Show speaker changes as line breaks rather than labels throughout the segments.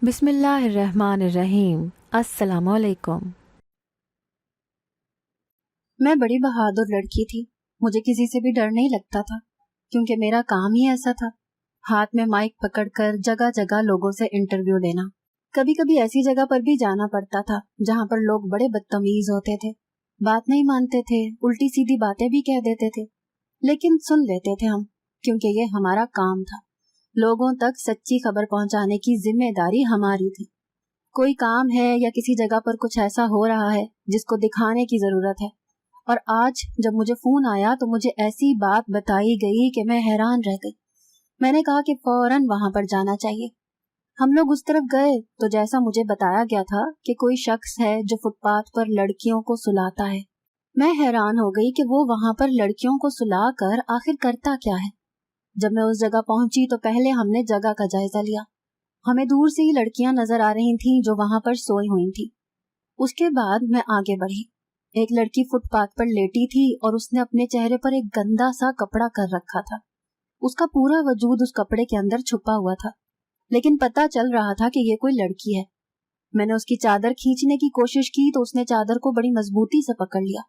बिस्मिल्लाहिर्रहमानिर्रहीम। अस्सलामुअलैकुम।
मैं बड़ी बहादुर लड़की थी। मुझे किसी से भी डर नहीं लगता था, क्योंकि मेरा काम ही ऐसा था, हाथ में माइक पकड़कर जगह जगह लोगों से इंटरव्यू लेना। कभी कभी ऐसी जगह पर भी जाना पड़ता था जहाँ पर लोग बड़े बदतमीज होते थे, बात नहीं मानते थे, उल्टी सीधी बातें भी कह देते थे, लेकिन सुन लेते थे हम, क्योंकि ये हमारा काम था। लोगों तक सच्ची खबर पहुंचाने की जिम्मेदारी हमारी थी। कोई काम है या किसी जगह पर कुछ ऐसा हो रहा है जिसको दिखाने की जरूरत है, और आज जब मुझे फोन आया तो मुझे ऐसी बात बताई गई कि मैं हैरान रह गई। मैंने कहा कि फौरन वहां पर जाना चाहिए। हम लोग उस तरफ गए तो जैसा मुझे बताया गया था कि कोई शख्स है जो फुटपाथ पर लड़कियों को सुलाता है। मैं हैरान हो गई कि वो वहां पर लड़कियों को सुला कर आखिर करता क्या है। जब मैं उस जगह पहुंची तो पहले हमने जगह का जायजा लिया। हमें दूर से ही लड़कियां नजर आ रही थीं जो वहां पर सोई हुई थी। उसके बाद मैं आगे बढ़ी। एक लड़की फुटपाथ पर लेटी थी और उसने अपने चेहरे पर एक गंदा सा कपड़ा कर रखा था। उसका पूरा वजूद उस कपड़े के अंदर छुपा हुआ था, लेकिन पता चल रहा था कि ये कोई लड़की है। मैंने उसकी चादर खींचने की कोशिश की तो उसने चादर को बड़ी मजबूती से पकड़ लिया।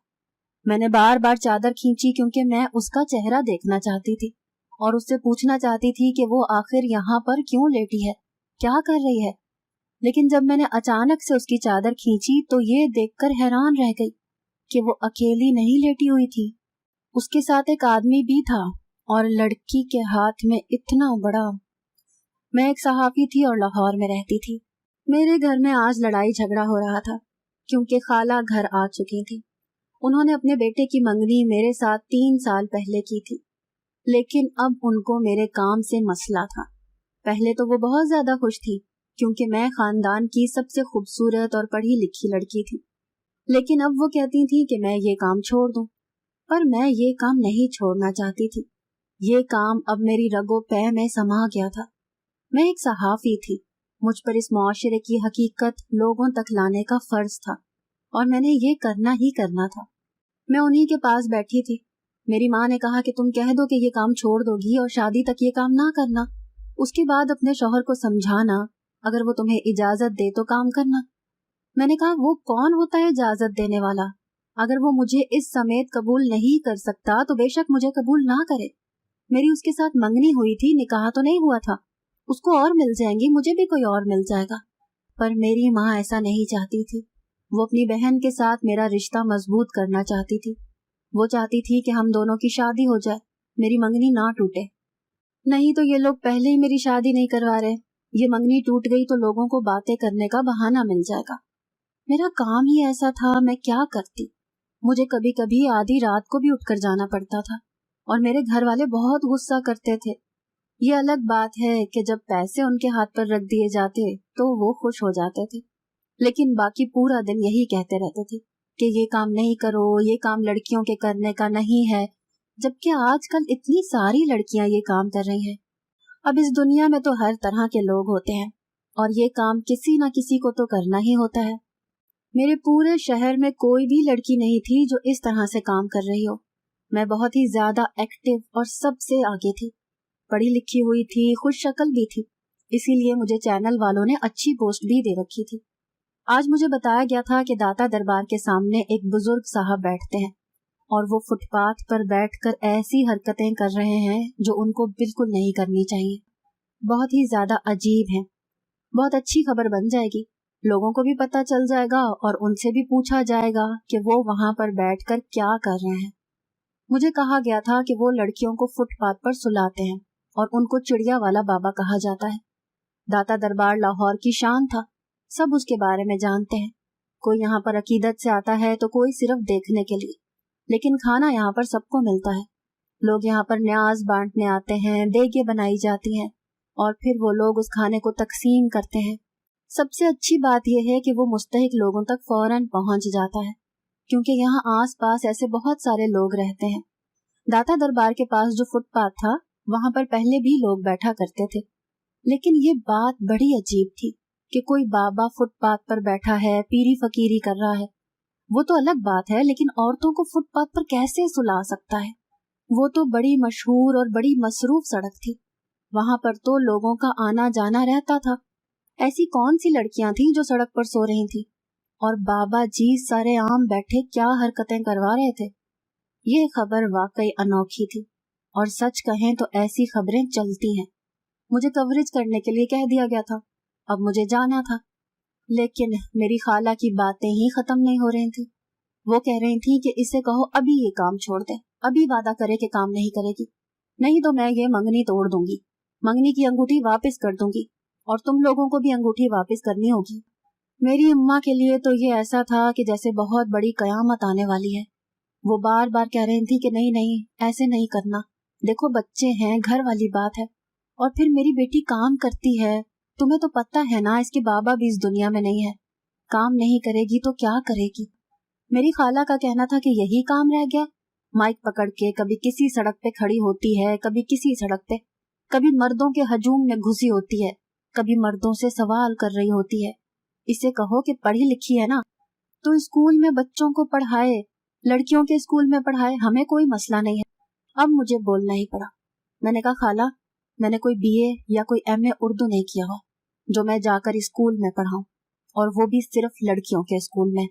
मैंने बार बार चादर खींची क्योंकि मैं उसका चेहरा देखना चाहती थी और उससे पूछना चाहती थी कि वो आखिर यहाँ पर क्यों लेटी है, क्या कर रही है। लेकिन जब मैंने अचानक से उसकी चादर खींची तो ये देखकर हैरान रह गई कि वो अकेली नहीं लेटी हुई थी, उसके साथ एक आदमी भी था, और लड़की के हाथ में इतना बड़ा। मैं एक सहाफी थी और लाहौर में रहती थी। मेरे घर में आज लड़ाई झगड़ा हो रहा था क्योंकि खाला घर आ चुकी थी। उन्होंने अपने बेटे की मंगनी मेरे साथ 3 साल पहले की थी, लेकिन अब उनको मेरे काम से मसला था। पहले तो वो बहुत ज्यादा खुश थी क्योंकि मैं खानदान की सबसे खूबसूरत और पढ़ी लिखी लड़की थी, लेकिन अब वो कहती थी कि मैं ये काम छोड़ दूं, पर मैं ये काम नहीं छोड़ना चाहती थी। ये काम अब मेरी रगो पै में समा गया था। मैं एक सहाफी थी, मुझ पर इस मुआशरे की हकीकत लोगों तक लाने का फर्ज था और मैंने ये करना ही करना था। मैं उन्हीं के पास बैठी थी। मेरी माँ ने कहा कि तुम कह दो कि ये काम छोड़ दोगी और शादी तक ये काम ना करना, उसके बाद अपने शौहर को समझाना, अगर वो तुम्हें इजाजत दे तो काम करना। मैंने कहा वो कौन होता है इजाजत देने वाला? अगर वो मुझे इस समेत कबूल नहीं कर सकता तो बेशक मुझे कबूल ना करे। मेरी उसके साथ मंगनी हुई थी, निकाह तो नहीं हुआ था। उसको और मिल जाएंगी, मुझे भी कोई और मिल जाएगा। पर मेरी माँ ऐसा नहीं चाहती थी। वो अपनी बहन के साथ मेरा रिश्ता मजबूत करना चाहती थी। वो चाहती थी कि हम दोनों की शादी हो जाए, मेरी मंगनी ना टूटे। नहीं तो ये लोग पहले ही मेरी शादी नहीं करवा रहे। ये मंगनी टूट गई तो लोगों को बातें करने का बहाना मिल जाएगा। मेरा काम ही ऐसा था, मैं क्या करती। मुझे कभी कभी आधी रात को भी उठकर जाना पड़ता था और मेरे घर वाले बहुत गुस्सा करते थे। ये अलग बात है कि जब पैसे उनके हाथ पर रख दिए जाते तो वो खुश हो जाते थे, लेकिन बाकी पूरा दिन यही कहते रहते थे कि ये काम नहीं करो, ये काम लड़कियों के करने का नहीं है, जबकि आजकल इतनी सारी लड़कियां ये काम कर रही हैं। अब इस दुनिया में तो हर तरह के लोग होते हैं और ये काम किसी न किसी को तो करना ही होता है। मेरे पूरे शहर में कोई भी लड़की नहीं थी जो इस तरह से काम कर रही हो। मैं बहुत ही ज्यादा एक्टिव और सबसे आगे थी, पढ़ी लिखी हुई थी, खुश शक्ल भी थी, इसीलिए मुझे चैनल वालों ने अच्छी पोस्ट भी दे रखी थी। आज मुझे बताया गया था कि दाता दरबार के सामने एक बुजुर्ग साहब बैठते हैं और वो फुटपाथ पर बैठकर ऐसी हरकतें कर रहे हैं जो उनको बिल्कुल नहीं करनी चाहिए। बहुत ही ज्यादा अजीब है। बहुत अच्छी खबर बन जाएगी, लोगों को भी पता चल जाएगा और उनसे भी पूछा जाएगा कि वो वहां पर बैठकर क्या कर रहे हैं। मुझे कहा गया था कि वो लड़कियों को फुटपाथ पर सुलाते हैं और उनको चिड़िया वाला बाबा कहा जाता है। दाता दरबार लाहौर की शान था, सब उसके बारे में जानते हैं। कोई यहाँ पर अकीदत से आता है तो कोई सिर्फ देखने के लिए, लेकिन खाना यहाँ पर सबको मिलता है। लोग यहाँ पर न्याज बांटने आते हैं, देगे बनाई जाती हैं और फिर वो लोग उस खाने को तकसीम करते हैं। सबसे अच्छी बात यह है कि वो मुस्तहिक लोगों तक फौरन पहुंच जाता है, क्योंकि यहाँ आस पास ऐसे बहुत सारे लोग रहते हैं। दाता दरबार के पास जो फुटपाथ था वहां पर पहले भी लोग बैठा करते थे, लेकिन ये बात बड़ी अजीब थी कि कोई बाबा फुटपाथ पर बैठा है, पीरी फकीरी कर रहा है। वो तो अलग बात है, लेकिन औरतों को फुटपाथ पर कैसे सुला सकता है? वो तो बड़ी मशहूर और बड़ी मसरूफ सड़क थी, वहां पर तो लोगों का आना जाना रहता था। ऐसी कौन सी लड़कियां थीं जो सड़क पर सो रही थीं? और बाबा जी सारे आम बैठे क्या हरकतें करवा रहे थे? ये खबर वाकई अनोखी थी, और सच कहें तो ऐसी खबरें चलती हैं। मुझे कवरेज करने के लिए कह दिया गया था, अब मुझे जाना था। लेकिन मेरी खाला की बातें ही खत्म नहीं हो रही थी। वो कह रही थी कि इसे कहो अभी ये काम छोड़ दे, अभी वादा करे कि काम नहीं करेगी, नहीं तो मैं ये मंगनी तोड़ दूंगी, मंगनी की अंगूठी वापस कर दूंगी, और तुम लोगों को भी अंगूठी वापस करनी होगी। मेरी अम्मा के लिए तो ये ऐसा था कि जैसे बहुत बड़ी कयामत आने वाली है। वो बार बार कह रही थी कि नहीं नहीं, ऐसे नहीं करना, देखो बच्चे हैं, घर वाली बात है, और फिर मेरी बेटी काम करती है, तुम्हें तो पता है ना इसके बाबा भी इस दुनिया में नहीं है, काम नहीं करेगी तो क्या करेगी। मेरी खाला का कहना था कि यही काम रह गया, माइक पकड़ के कभी किसी सड़क पे खड़ी होती है, कभी किसी सड़क पे, कभी मर्दों के हजूम में घुसी होती है, कभी मर्दों से सवाल कर रही होती है। इसे कहो कि पढ़ी लिखी है ना, तो स्कूल में बच्चों को पढ़ाए, लड़कियों के स्कूल में पढ़ाए, हमें कोई मसला नहीं है। अब मुझे बोलना ही पड़ा। मैंने कहा खाला, मैंने कोई बीए या कोई एमए उर्दू नहीं किया हुआ जो मैं जाकर स्कूल में पढ़ाऊं, और वो भी सिर्फ लड़कियों के स्कूल में।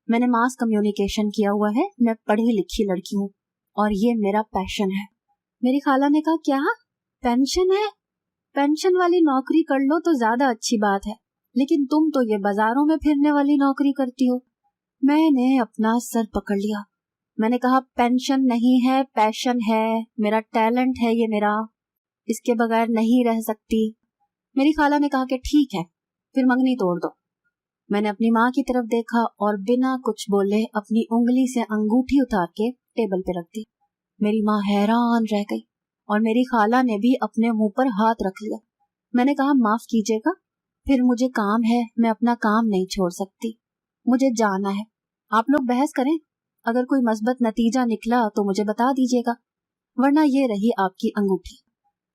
मैंने मास कम्युनिकेशन किया हुआ है, मैं पढ़ी लिखी लड़की हूँ और ये मेरा पैशन है। मेरी खाला ने कहा क्या पेंशन है? पेंशन वाली नौकरी कर लो तो ज्यादा अच्छी बात है, लेकिन तुम तो ये बाजारों में फिरने वाली नौकरी करती हो। मैंने अपना सर पकड़ लिया। मैंने कहा पेंशन नहीं है, पैशन है, मेरा टैलेंट है ये मेरा, इसके बगैर नहीं रह सकती। मेरी खाला ने कहा कि ठीक है, फिर मंगनी तोड़ दो। मैंने अपनी माँ की तरफ देखा और बिना कुछ बोले अपनी उंगली से अंगूठी उतार के टेबल पे रख दी। मेरी माँ हैरान रह गई और मेरी खाला ने भी अपने मुंह पर हाथ रख लिया। मैंने कहा माफ कीजिएगा, फिर मुझे काम है, मैं अपना काम नहीं छोड़ सकती, मुझे जाना है। आप लोग बहस करें, अगर कोई मस्बत नतीजा निकला तो मुझे बता दीजिएगा, वरना ये रही आपकी अंगूठी।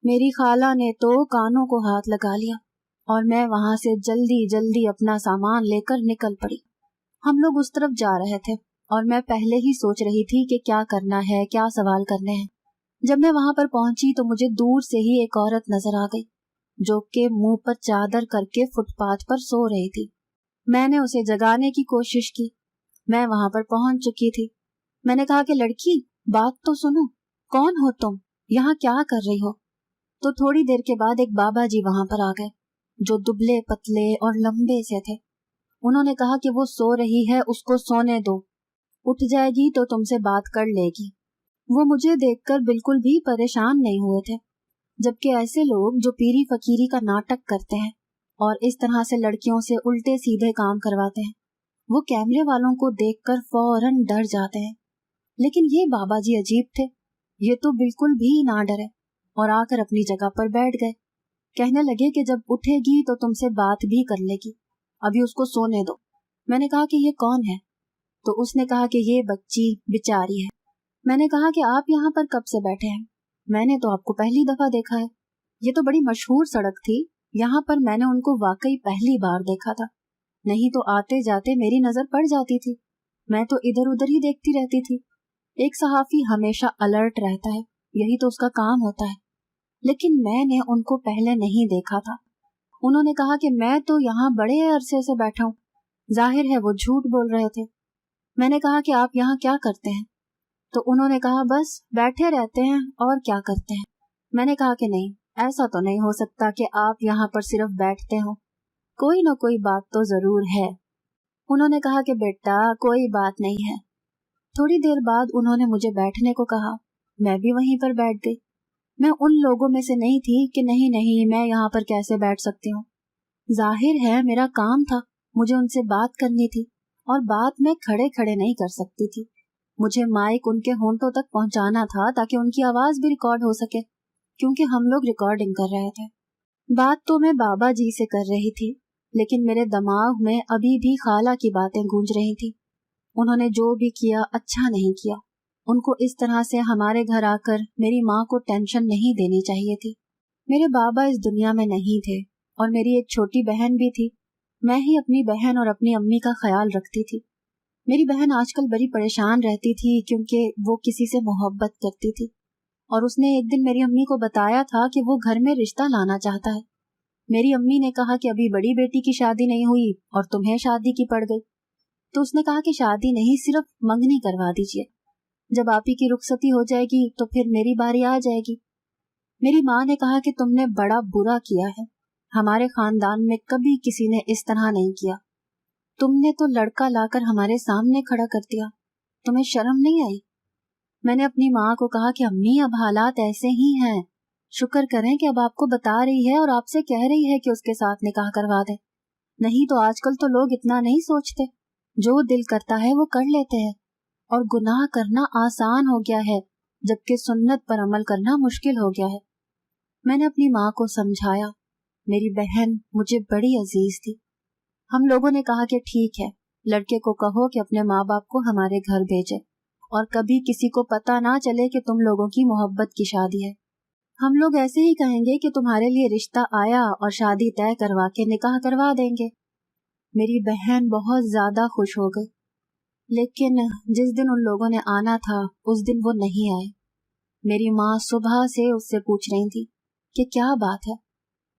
मेरी खाला ने तो कानों को हाथ लगा लिया और मैं वहां से जल्दी जल्दी अपना सामान लेकर निकल पड़ी। हम लोग उस तरफ जा रहे थे और मैं पहले ही सोच रही थी कि क्या करना है, क्या सवाल करने हैं। जब मैं वहां पर पहुंची तो मुझे दूर से ही एक औरत नजर आ गई जो कि मुंह पर चादर करके फुटपाथ पर सो रही थी। मैंने उसे जगाने की कोशिश की। मैं वहां पर पहुंच चुकी थी। मैंने कहा कि लड़की बात तो सुनो, कौन हो तुम, यहाँ क्या कर रही हो? तो थोड़ी देर के बाद एक बाबा जी वहां पर आ गए जो दुबले पतले और लंबे से थे। उन्होंने कहा कि वो सो रही है, उसको सोने दो, उठ जाएगी तो तुमसे बात कर लेगी। वो मुझे देखकर बिल्कुल भी परेशान नहीं हुए थे, जबकि ऐसे लोग जो पीरी फकीरी का नाटक करते हैं और इस तरह से लड़कियों से उल्टे सीधे काम करवाते हैं, वो कैमरे वालों को देखकर फौरन डर जाते हैं। लेकिन ये बाबा जी अजीब थे, ये तो बिल्कुल भी ना डरे और आकर अपनी जगह पर बैठ गए। कहने लगे कि जब उठेगी तो तुमसे बात भी कर लेगी, अभी उसको सोने दो। मैंने कहा कि ये कौन है? तो उसने कहा कि ये बच्ची बिचारी है। मैंने कहा कि आप यहाँ पर कब से बैठे हैं? मैंने तो आपको पहली दफा देखा है, ये तो बड़ी मशहूर सड़क थी, यहाँ पर मैंने उनको वाकई पहली बार देखा था, नहीं तो आते जाते मेरी नजर पड़ जाती थी, मैं तो इधर उधर ही देखती रहती थी। एक सहाफी हमेशा अलर्ट रहता है, यही तो उसका काम होता है, लेकिन मैंने उनको पहले नहीं देखा था। उन्होंने कहा कि मैं तो यहाँ बड़े अरसे से बैठा हूँ। जाहिर है वो झूठ बोल रहे थे। मैंने कहा कि आप यहाँ क्या करते हैं? तो उन्होंने कहा बस बैठे रहते हैं और क्या करते हैं। मैंने कहा कि नहीं, ऐसा तो नहीं हो सकता कि आप यहाँ पर सिर्फ बैठते हो, कोई न कोई बात तो जरूर है। उन्होंने कहा कि बेटा कोई बात नहीं है। थोड़ी देर बाद उन्होंने मुझे बैठने को कहा, मैं भी वहीं पर बैठ गई। मैं उन लोगों में से नहीं थी कि नहीं नहीं मैं यहाँ पर कैसे बैठ सकती हूँ। जाहिर है मेरा काम था, मुझे उनसे बात करनी थी और बात मैं खड़े खड़े नहीं कर सकती थी। मुझे माइक उनके होंठों तक पहुंचाना था ताकि उनकी आवाज भी रिकॉर्ड हो सके, क्योंकि हम लोग रिकॉर्डिंग कर रहे थे। बात तो मैं बाबा जी से कर रही थी, लेकिन मेरे दिमाग में अभी भी खाला की बातें गूंज रही थी। उन्होंने जो भी किया अच्छा नहीं किया। उनको इस तरह से हमारे घर आकर मेरी माँ को टेंशन नहीं देनी चाहिए थी। मेरे बाबा इस दुनिया में नहीं थे और मेरी एक छोटी बहन भी थी। मैं ही अपनी बहन और अपनी अम्मी का ख्याल रखती थी। मेरी बहन आजकल बड़ी परेशान रहती थी क्योंकि वो किसी से मोहब्बत करती थी और उसने एक दिन मेरी अम्मी को बताया था कि वो घर में रिश्ता लाना चाहता है। मेरी अम्मी ने कहा कि अभी बड़ी बेटी की शादी नहीं हुई और तुम्हें शादी की पड़ गई। तो उसने कहा कि शादी नहीं, सिर्फ मंगनी करवा दीजिए, जब आप ही की रुखसती हो जाएगी तो फिर मेरी बारी आ जाएगी। मेरी माँ ने कहा कि तुमने बड़ा बुरा किया है, हमारे खानदान में कभी किसी ने इस तरह नहीं किया। तुमने तो लड़का लाकर हमारे सामने खड़ा कर दिया, तुम्हें शर्म नहीं आई? मैंने अपनी माँ को कहा कि अम्मी अब हालात ऐसे ही हैं, शुक्र करें कि अब आपको बता रही है और आपसे कह रही है कि उसके साथ निकाह करवा दे, नहीं तो आजकल तो लोग इतना नहीं सोचते, जो दिल करता है वो कर लेते हैं और गुनाह करना आसान हो गया है जबकि सुन्नत पर अमल करना मुश्किल हो गया है। मैंने अपनी माँ को समझाया। मेरी बहन मुझे बड़ी अजीज थी। हम लोगों ने कहा कि ठीक है, लड़के को कहो कि अपने माँ बाप को हमारे घर भेजे और कभी किसी को पता ना चले कि तुम लोगों की मोहब्बत की शादी है। हम लोग ऐसे ही कहेंगे कि तुम्हारे लिए रिश्ता आया और शादी तय करवा के निकाह करवा देंगे। मेरी बहन बहुत ज्यादा खुश हो गई, लेकिन जिस दिन उन लोगों ने आना था उस दिन वो नहीं आए। मेरी माँ सुबह से उससे पूछ रही थी कि क्या बात है,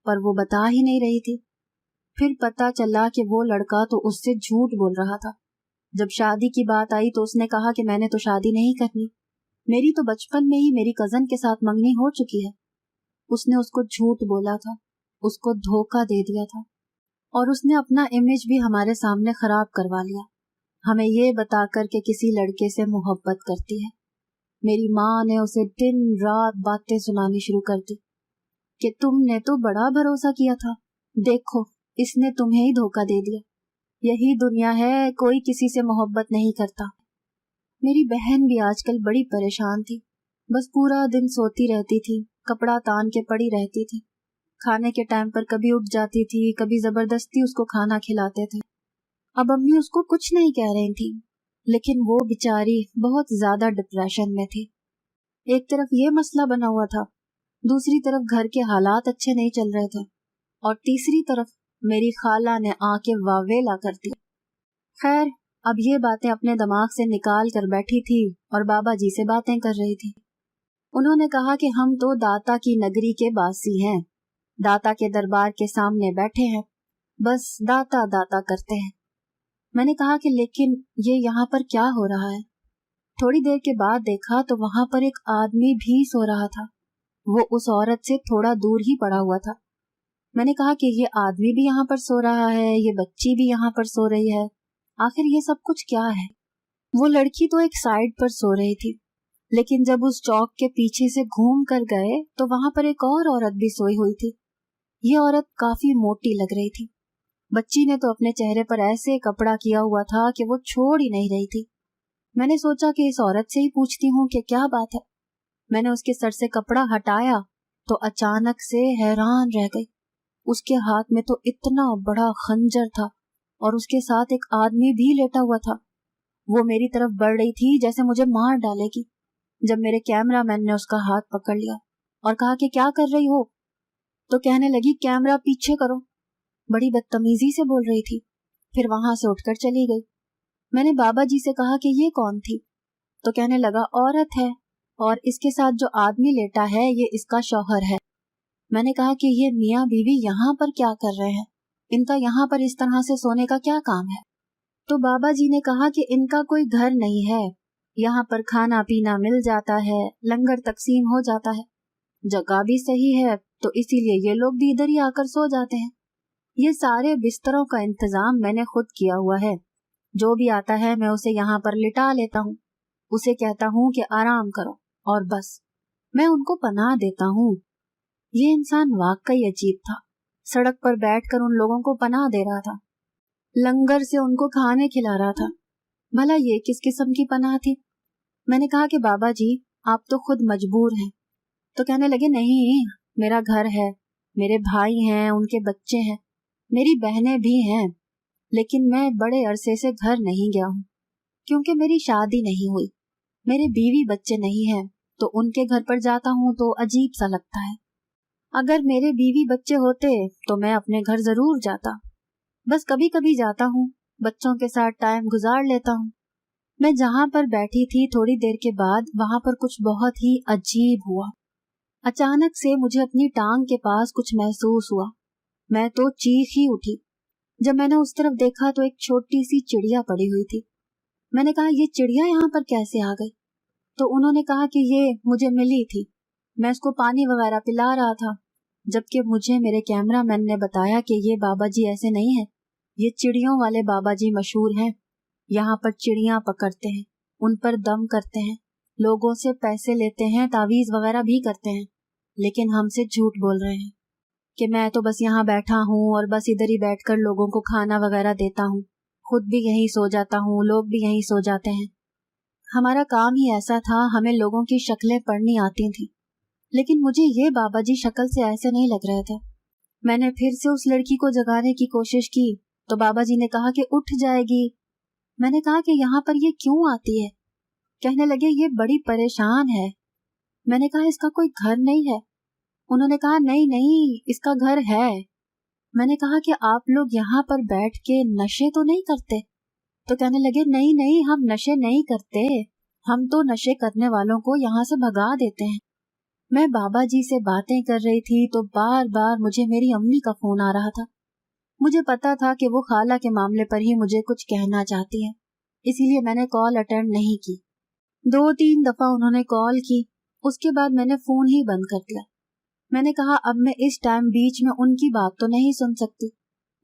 पर वो बता ही नहीं रही थी। फिर पता चला कि वो लड़का तो उससे झूठ बोल रहा था। जब शादी की बात आई तो उसने कहा कि मैंने तो शादी नहीं करनी, मेरी तो बचपन में ही मेरी कजन के साथ मंगनी हो चुकी है। उसने उसको झूठ बोला था, उसको धोखा दे दिया था और उसने अपना इमेज भी हमारे सामने खराब करवा लिया, हमें ये बताकर के किसी लड़के से मोहब्बत करती है। मेरी माँ ने उसे दिन रात बातें सुनानी शुरू कर दी कि तुमने तो बड़ा भरोसा किया था, देखो इसने तुम्हें ही धोखा दे दिया, यही दुनिया है, कोई किसी से मोहब्बत नहीं करता। मेरी बहन भी आजकल बड़ी परेशान थी, बस पूरा दिन सोती रहती थी, कपड़ा तान के पड़ी रहती थी, खाने के टाइम पर कभी उठ जाती थी, कभी जबरदस्ती उसको खाना खिलाते थे। अब अम्मी उसको कुछ नहीं कह रही थी, लेकिन वो बेचारी बहुत ज्यादा डिप्रेशन में थी। एक तरफ ये मसला बना हुआ था, दूसरी तरफ घर के हालात अच्छे नहीं चल रहे थे और तीसरी तरफ मेरी खाला ने आके वावेला कर दी। खैर, अब ये बातें अपने दिमाग से निकाल कर बैठी थी और बाबा जी से बातें कर रही थी। उन्होंने कहा कि हम तो दाता की नगरी के बासी हैं, दाता के दरबार के सामने बैठे हैं, बस दाता दाता करते हैं। मैंने कहा कि लेकिन ये यहाँ पर क्या हो रहा है? थोड़ी देर के बाद देखा तो वहां पर एक आदमी भी सो रहा था, वो उस औरत से थोड़ा दूर ही पड़ा हुआ था। मैंने कहा कि ये आदमी भी यहाँ पर सो रहा है, ये बच्ची भी यहाँ पर सो रही है, आखिर ये सब कुछ क्या है? वो लड़की तो एक साइड पर सो रही थी, लेकिन जब उस चौक के पीछे से घूम कर गए तो वहां पर एक और औरत भी सोई हुई थी। ये औरत काफी मोटी लग रही थी। बच्ची ने तो अपने चेहरे पर ऐसे कपड़ा किया हुआ था कि वो छोड़ ही नहीं रही थी। मैंने सोचा कि इस औरत से ही पूछती हूँ कि क्या बात है। मैंने उसके सर से कपड़ा हटाया तो अचानक से हैरान रह गई। उसके हाथ में तो इतना बड़ा खंजर था और उसके साथ एक आदमी भी लेटा हुआ था। वो मेरी तरफ बढ़ रही थी जैसे मुझे मार डालेगी। जब मेरे कैमरामैन ने उसका हाथ पकड़ लिया और कहा कि क्या कर रही हो, तो कहने लगी कैमरा पीछे करो। बड़ी बदतमीजी से बोल रही थी, फिर वहां से उठकर चली गई। मैंने बाबा जी से कहा कि ये कौन थी, तो कहने लगा औरत है और इसके साथ जो आदमी लेटा है ये इसका शौहर है। मैंने कहा कि ये मियाँ बीवी यहाँ पर क्या कर रहे हैं, इनका यहाँ पर इस तरह से सोने का क्या काम है? तो बाबा जी ने कहा कि इनका कोई घर नहीं है, यहाँ पर खाना पीना मिल जाता है, लंगर तकसीम हो जाता है, जगह भी सही है तो इसीलिए ये लोग भी इधर ही आकर सो जाते हैं। ये सारे बिस्तरों का इंतजाम मैंने खुद किया हुआ है, जो भी आता है मैं उसे यहाँ पर लिटा लेता हूँ, उसे कहता हूँ कि आराम करो और बस मैं उनको पनाह देता हूँ। ये इंसान वाकई अजीब था, सड़क पर बैठकर उन लोगों को पनाह दे रहा था, लंगर से उनको खाने खिला रहा था। भला ये किस किस्म की पनाह थी? मैंने कहा कि बाबा जी आप तो खुद मजबूर हैं। तो कहने लगे नहीं, मेरा घर है, मेरे भाई हैं, उनके बच्चे हैं, मेरी बहनें भी हैं, लेकिन मैं बड़े अरसे से घर नहीं गया हूँ क्योंकि मेरी शादी नहीं हुई, मेरे बीवी बच्चे नहीं हैं, तो उनके घर पर जाता हूँ तो अजीब सा लगता है। अगर मेरे बीवी बच्चे होते तो मैं अपने घर जरूर जाता, बस कभी कभी जाता हूँ, बच्चों के साथ टाइम गुजार लेता हूँ। मैं जहाँ पर बैठी थी थोड़ी देर के बाद वहां पर कुछ बहुत ही अजीब हुआ। अचानक से मुझे अपनी टांग के पास कुछ महसूस हुआ। मैं तो चीख ही उठी। जब मैंने उस तरफ देखा तो एक छोटी सी चिड़िया पड़ी हुई थी। मैंने कहा, ये चिड़िया यहाँ पर कैसे आ गई? तो उन्होंने कहा कि ये मुझे मिली थी, मैं उसको पानी वगैरह पिला रहा था। जबकि मुझे मेरे कैमरामैन ने बताया कि ये बाबा जी ऐसे नहीं है, ये चिड़ियों वाले बाबा जी मशहूर हैं। यहाँ पर चिड़िया पकड़ते हैं, उन पर दम करते हैं, लोगों से पैसे लेते हैं, तावीज वगैरह भी करते हैं, लेकिन हमसे झूठ बोल रहे हैं कि मैं तो बस यहाँ बैठा हूँ और बस इधर ही बैठकर लोगों को खाना वगैरह देता हूँ, खुद भी यहीं सो जाता हूँ, लोग भी यहीं सो जाते हैं। हमारा काम ही ऐसा था, हमें लोगों की शक्लें पढ़नी आती थी, लेकिन मुझे ये बाबा जी शक्ल से ऐसे नहीं लग रहे थे। मैंने फिर से उस लड़की को जगाने की कोशिश की तो बाबा जी ने कहा कि उठ जाएगी। मैंने कहा कि यहाँ पर ये क्यों आती है? कहने लगे, ये बड़ी परेशान है। मैंने कहा, इसका कोई घर नहीं है? उन्होंने कहा, नहीं नहीं, इसका घर है। मैंने कहा कि आप लोग यहाँ पर बैठ के नशे तो नहीं करते? तो कहने लगे, नहीं नहीं, हम नशे नहीं करते, हम तो नशे करने वालों को यहाँ से भगा देते हैं। मैं बाबा जी से बातें कर रही थी तो बार बार मुझे मेरी अम्मी का फोन आ रहा था। मुझे पता था कि वो खाला के मामले पर ही मुझे कुछ कहना चाहती है, इसीलिए मैंने कॉल अटेंड नहीं की। 2-3 दफा उन्होंने कॉल की, उसके बाद मैंने फोन ही बंद कर दिया। मैंने कहा, अब मैं इस टाइम बीच में उनकी बात तो नहीं सुन सकती।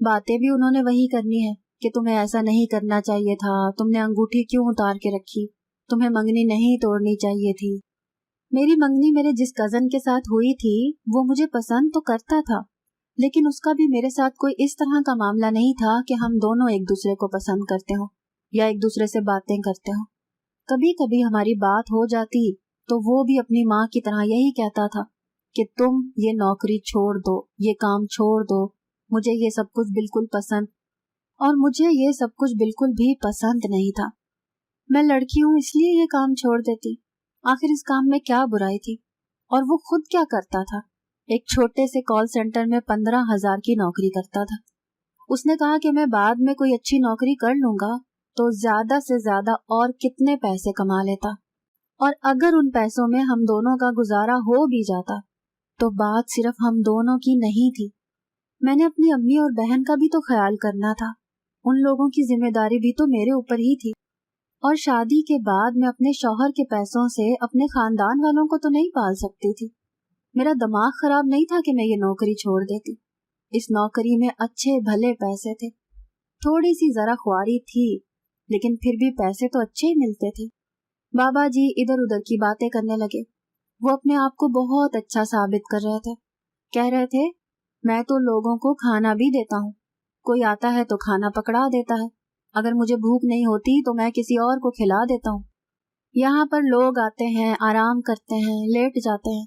बातें भी उन्होंने वही करनी है कि तुम्हें ऐसा नहीं करना चाहिए था, तुमने अंगूठी क्यों उतार के रखी, तुम्हें मंगनी नहीं तोड़नी चाहिए थी। मेरी मंगनी मेरे जिस कजन के साथ हुई थी वो मुझे पसंद तो करता था, लेकिन उसका भी मेरे साथ कोई इस तरह का मामला नहीं था कि हम दोनों एक दूसरे को पसंद करते हो या एक दूसरे से बातें करते हो। कभी कभी हमारी बात हो जाती तो वो भी अपनी माँ की तरह यही कहता था कि तुम ये नौकरी छोड़ दो, ये काम छोड़ दो, मुझे ये सब कुछ बिल्कुल पसंद। और मुझे ये सब कुछ बिल्कुल भी पसंद नहीं था। मैं लड़की हूँ इसलिए ये काम छोड़ देती, आखिर इस काम में क्या बुराई थी? और वो खुद क्या करता था? एक छोटे से कॉल सेंटर में 15,000 की नौकरी करता था। उसने कहा कि मैं बाद में कोई अच्छी नौकरी कर लूंगा तो ज्यादा से ज्यादा और कितने पैसे कमा लेता, और अगर उन पैसों में हम दोनों का गुजारा हो भी जाता तो बात सिर्फ हम दोनों की नहीं थी। मैंने अपनी अम्मी और बहन का भी तो ख्याल करना था, उन लोगों की जिम्मेदारी भी तो मेरे ऊपर ही थी। और शादी के बाद मैं अपने शौहर के पैसों से अपने खानदान वालों को तो नहीं पाल सकती थी। मेरा दिमाग खराब नहीं था कि मैं ये नौकरी छोड़ देती। इस नौकरी में अच्छे भले पैसे थे, थोड़ी सी जरा ख्वारी थी, लेकिन फिर भी पैसे तो अच्छे ही मिलते थे। बाबा जी इधर उधर की बातें करने लगे। वो अपने आप को बहुत अच्छा साबित कर रहे थे। कह रहे थे, मैं तो लोगों को खाना भी देता हूँ, कोई आता है तो खाना पकड़ा देता है, अगर मुझे भूख नहीं होती तो मैं किसी और को खिला देता हूँ। यहाँ पर लोग आते हैं, आराम करते हैं, लेट जाते हैं,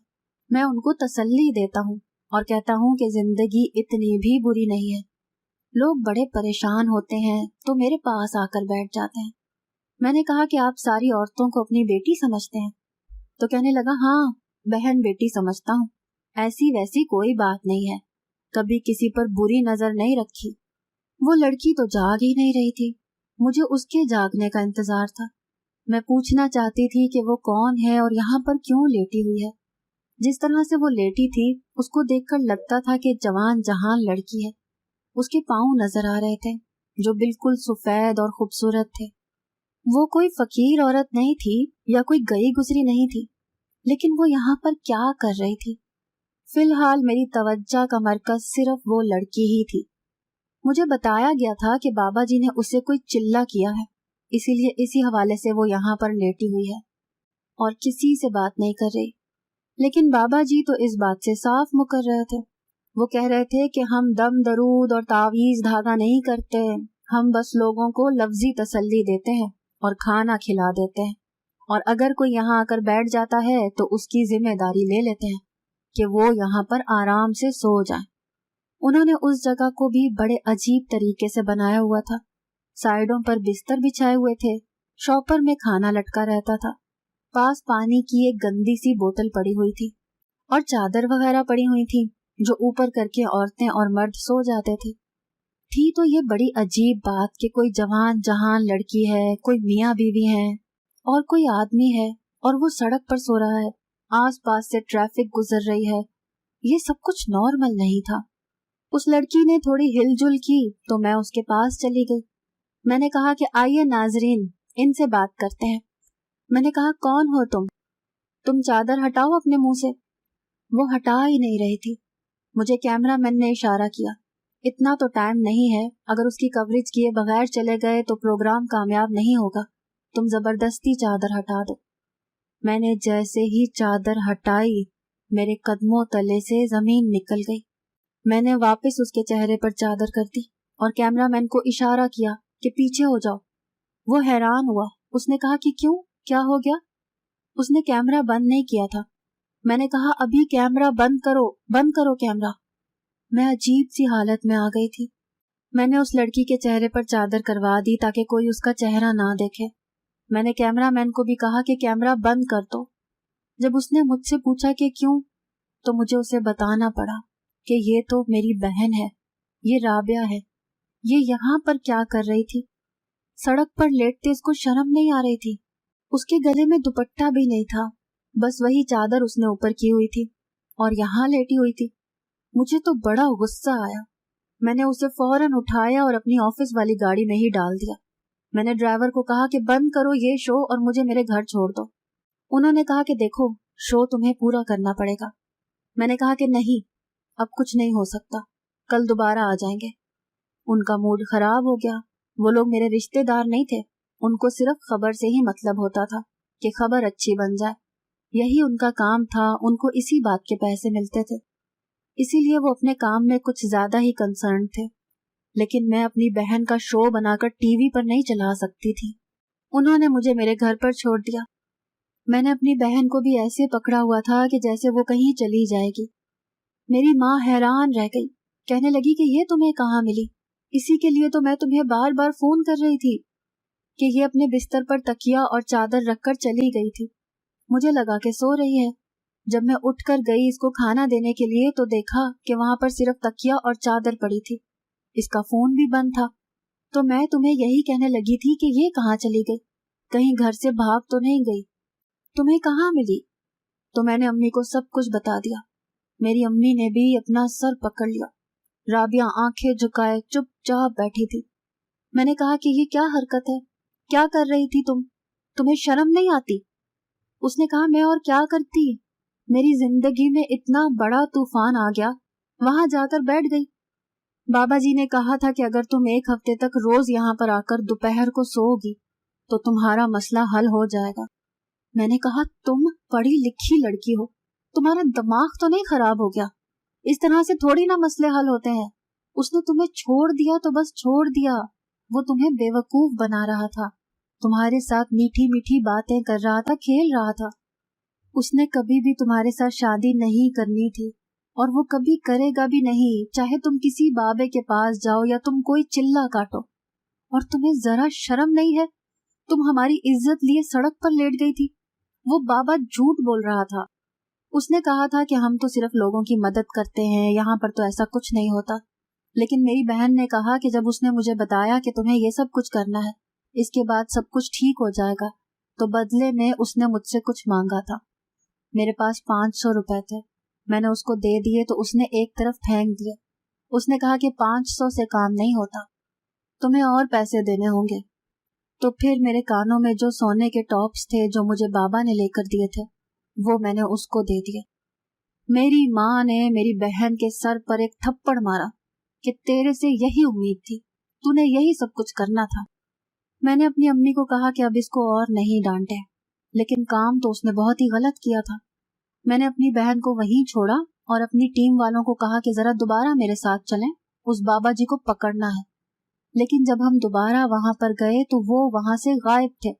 मैं उनको तसल्ली देता हूँ और कहता हूँ कि जिंदगी इतनी भी बुरी नहीं है। लोग बड़े परेशान होते हैं तो मेरे पास आकर बैठ जाते हैं। मैंने कहा कि आप सारी औरतों को अपनी बेटी समझते हैं? तो कहने लगा, हाँ बहन बेटी समझता हूँ, ऐसी वैसी कोई बात नहीं है, कभी किसी पर बुरी नजर नहीं रखी। वो लड़की तो जाग ही नहीं रही थी, मुझे उसके जागने का इंतजार था। मैं पूछना चाहती थी कि वो कौन है और यहाँ पर क्यों लेटी हुई है। जिस तरह से वो लेटी थी उसको देखकर लगता था कि जवान जहान लड़की है। उसके पाँव नजर आ रहे थे जो बिल्कुल सफेद और खूबसूरत थे। वो कोई फकीर औरत नहीं थी या कोई गई गुजरी नहीं थी, लेकिन वो यहाँ पर क्या कर रही थी? फिलहाल मेरी तवज्जो का मरकज सिर्फ वो लड़की ही थी। मुझे बताया गया था कि बाबा जी ने उसे कोई चिल्ला किया है, इसीलिए इसी हवाले से वो यहाँ पर लेटी हुई है और किसी से बात नहीं कर रही। लेकिन बाबा जी तो इस बात से साफ मुकर रहे थे। वो कह रहे थे कि हम दम दरूद और तावीज धागा नहीं करते, हम बस लोगों को लफ्जी तसल्ली देते हैं और खाना खिला देते हैं, और अगर कोई यहाँ आकर बैठ जाता है तो उसकी जिम्मेदारी ले लेते हैं कि वो यहाँ पर आराम से सो जाए। उन्होंने उस जगह को भी बड़े अजीब तरीके से बनाया हुआ था। साइडों पर बिस्तर बिछाए हुए थे, शॉपर में खाना लटका रहता था, पास पानी की एक गंदी सी बोतल पड़ी हुई थी और चादर वगैरह पड़ी हुई थी जो ऊपर करके औरतें और मर्द सो जाते थे। थी तो ये बड़ी अजीब बात कि कोई जवान जहान लड़की है, कोई मियाँ बीवी है और कोई आदमी है और वो सड़क पर सो रहा है, आस पास से ट्रैफिक गुजर रही है। ये सब कुछ नॉर्मल नहीं था। उस लड़की ने थोड़ी हिलजुल की तो मैं उसके पास चली गई। मैंने कहा कि आइए नाजरीन, इनसे बात करते हैं। मैंने कहा, कौन हो तुम चादर हटाओ अपने मुंह से। वो हटा ही नहीं रही थी। मुझे कैमरामैन ने इशारा किया, इतना तो टाइम नहीं है, अगर उसकी कवरेज किए बगैर चले गए तो प्रोग्राम कामयाब नहीं होगा, तुम जबरदस्ती चादर हटा दो। मैंने जैसे ही चादर हटाई, मेरे कदमों तले से जमीन निकल गई। मैंने वापस उसके चेहरे पर चादर कर दी और कैमरामैन को इशारा किया कि पीछे हो जाओ। वो हैरान हुआ। उसने कहा कि क्यों, क्या हो गया? उसने कैमरा बंद नहीं किया था। मैंने कहा, अभी कैमरा बंद करो कैमरा। मैं अजीब सी हालत में आ गई थी। मैंने उस लड़की के चेहरे पर चादर करवा दी ताकि कोई उसका चेहरा ना देखे। मैंने कैमरामैन को भी कहा कि कैमरा बंद कर दो। जब उसने मुझसे पूछा कि क्यों, तो मुझे उसे बताना पड़ा कि ये तो मेरी बहन है, ये राबिया है। ये यहाँ पर क्या कर रही थी? सड़क पर लेटते इसको शर्म नहीं आ रही थी? उसके गले में दुपट्टा भी नहीं था, बस वही चादर उसने ऊपर की हुई थी और यहाँ लेटी हुई थी। मुझे तो बड़ा गुस्सा आया। मैंने उसे फौरन उठाया और अपनी ऑफिस वाली गाड़ी में ही डाल दिया। मैंने ड्राइवर को कहा कि बंद करो ये शो और मुझे मेरे घर छोड़ दो। उन्होंने कहा कि देखो, शो तुम्हें पूरा करना पड़ेगा। मैंने कहा कि नहीं, अब कुछ नहीं हो सकता, कल दोबारा आ जाएंगे। उनका मूड खराब हो गया। वो लोग मेरे रिश्तेदार नहीं थे, उनको सिर्फ खबर से ही मतलब होता था कि खबर अच्छी बन जाए। यही उनका काम था, उनको इसी बात के पैसे मिलते थे, इसीलिए वो अपने काम में कुछ ज्यादा ही कंसर्न थे। लेकिन मैं अपनी बहन का शो बनाकर टीवी पर नहीं चला सकती थी। उन्होंने मुझे मेरे घर पर छोड़ दिया। मैंने अपनी बहन को भी ऐसे पकड़ा हुआ था कि जैसे वो कहीं चली जाएगी। मेरी माँ हैरान रह गई, कहने लगी कि ये तुम्हें कहाँ मिली? इसी के लिए तो मैं तुम्हें बार बार फोन कर रही थी कि ये अपने बिस्तर पर तकिया और चादर रखकर चली गई थी। मुझे लगा कि सो रही है। जब मैं उठकर गई इसको खाना देने के लिए तो देखा कि वहां पर सिर्फ तकिया और चादर पड़ी थी, इसका फोन भी बंद था। तो मैं तुम्हें यही कहने लगी थी कि ये कहाँ चली गई, कहीं घर से भाग तो नहीं गई? तुम्हें कहाँ मिली? तो मैंने अम्मी को सब कुछ बता दिया। मेरी अम्मी ने भी अपना सर पकड़ लिया। राबिया आंखें झुकाए चुपचाप बैठी थी। मैंने कहा कि ये क्या हरकत है, क्या कर रही थी तुम्हें शर्म नहीं आती? उसने कहा, मैं और क्या करती, मेरी जिंदगी में इतना बड़ा तूफान आ गया, वहां जाकर बैठ गई। बाबा जी ने कहा था कि अगर तुम एक हफ्ते तक रोज यहाँ पर आकर दोपहर को सोओगी तो तुम्हारा मसला हल हो जाएगा। मैंने कहा, तुम पढ़ी लिखी लड़की हो, तुम्हारा दिमाग तो नहीं खराब हो गया? इस तरह से थोड़ी ना मसले हल होते हैं। उसने तुम्हें छोड़ दिया तो बस छोड़ दिया, वो तुम्हें बेवकूफ बना रहा था, तुम्हारे साथ मीठी मीठी बातें कर रहा था, खेल रहा था। उसने कभी भी तुम्हारे साथ शादी नहीं करनी थी और वो कभी करेगा भी नहीं, चाहे तुम किसी बाबे के पास जाओ या तुम कोई चिल्ला काटो। और तुम्हें जरा शर्म नहीं है? तुम हमारी इज्जत लिए सड़क पर लेट गई थी। वो बाबा झूठ बोल रहा था। उसने कहा था कि हम तो सिर्फ लोगों की मदद करते हैं, यहाँ पर तो ऐसा कुछ नहीं होता। लेकिन मेरी बहन ने कहा कि जब उसने मुझे बताया कि तुम्हें ये सब कुछ करना है, इसके बाद सब कुछ ठीक हो जाएगा, तो बदले में उसने मुझसे कुछ मांगा था। मेरे पास 500 रुपए थे, मैंने उसको दे दिए तो उसने एक तरफ फेंक दिए। उसने कहा कि 500 से काम नहीं होता, तुम्हें और पैसे देने होंगे। तो फिर मेरे कानों में जो सोने के टॉप्स थे जो मुझे बाबा ने लेकर दिए थे, वो मैंने उसको दे दिए। मेरी माँ ने मेरी बहन के सर पर एक थप्पड़ मारा कि तेरे से यही उम्मीद थी, तूने यही सब कुछ करना था। मैंने अपनी अम्मी को कहा कि अब इसको और नहीं डांटे, लेकिन काम तो उसने बहुत ही गलत किया था। मैंने अपनी बहन को वहीं छोड़ा और अपनी टीम वालों को कहा कि जरा दोबारा मेरे साथ चलें, उस बाबा जी को पकड़ना है। लेकिन जब हम दोबारा वहां पर गए तो वो वहां से गायब थे,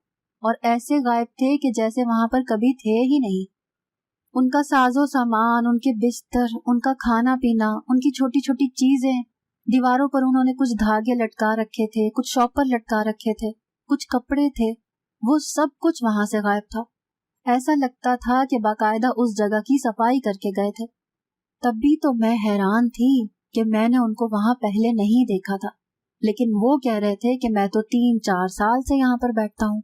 और ऐसे गायब थे कि जैसे वहां पर कभी थे ही नहीं। उनका साजो सामान, उनके बिस्तर, उनका खाना पीना, उनकी छोटी छोटी चीजें, दीवारों पर उन्होंने कुछ धागे लटका रखे थे, कुछ शॉपर लटका रखे थे, कुछ कपड़े थे, वो सब कुछ वहां से गायब था। ऐसा लगता था कि बाकायदा उस जगह की सफाई करके गए थे। तब भी तो मैं हैरान थी कि मैंने उनको वहां पहले नहीं देखा था, लेकिन वो कह रहे थे कि मैं तो 3-4 साल से यहाँ पर बैठता हूँ।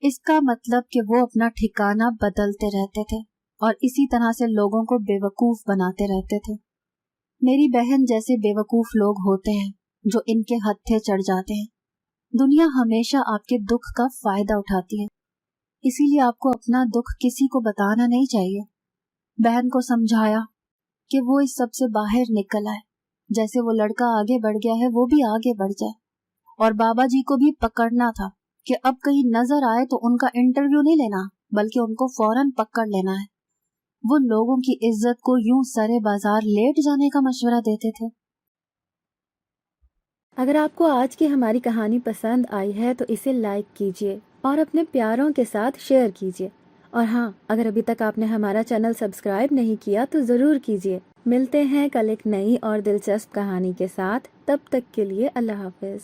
इसका मतलब कि वो अपना ठिकाना बदलते रहते थे और इसी तरह से लोगों को बेवकूफ बनाते रहते थे। मेरी बहन जैसे बेवकूफ लोग होते हैं जो इनके हत्थे चढ़ जाते हैं। दुनिया हमेशा आपके दुख का फायदा उठाती है, इसीलिए आपको अपना दुख किसी को बताना नहीं चाहिए। बहन को समझाया कि वो इस सब से बाहर निकल आए, जैसे वो लड़का आगे बढ़ गया है वो भी आगे बढ़ जाए। और बाबा जी को भी पकड़ना था कि अब कहीं नजर आए तो उनका इंटरव्यू नहीं लेना, बल्कि उनको फौरन पकड़ लेना है। वो लोगों की इज्जत को यूं सरे बाजार लेट जाने का मशवरा देते थे।
अगर आपको आज की हमारी कहानी पसंद आई है तो इसे लाइक कीजिए और अपने प्यारों के साथ शेयर कीजिए। और हाँ, अगर अभी तक आपने हमारा चैनल सब्सक्राइब नहीं किया तो ज़रूर कीजिए। मिलते हैं कल एक नई और दिलचस्प कहानी के साथ। तब तक के लिए अल्लाह हाफिज़।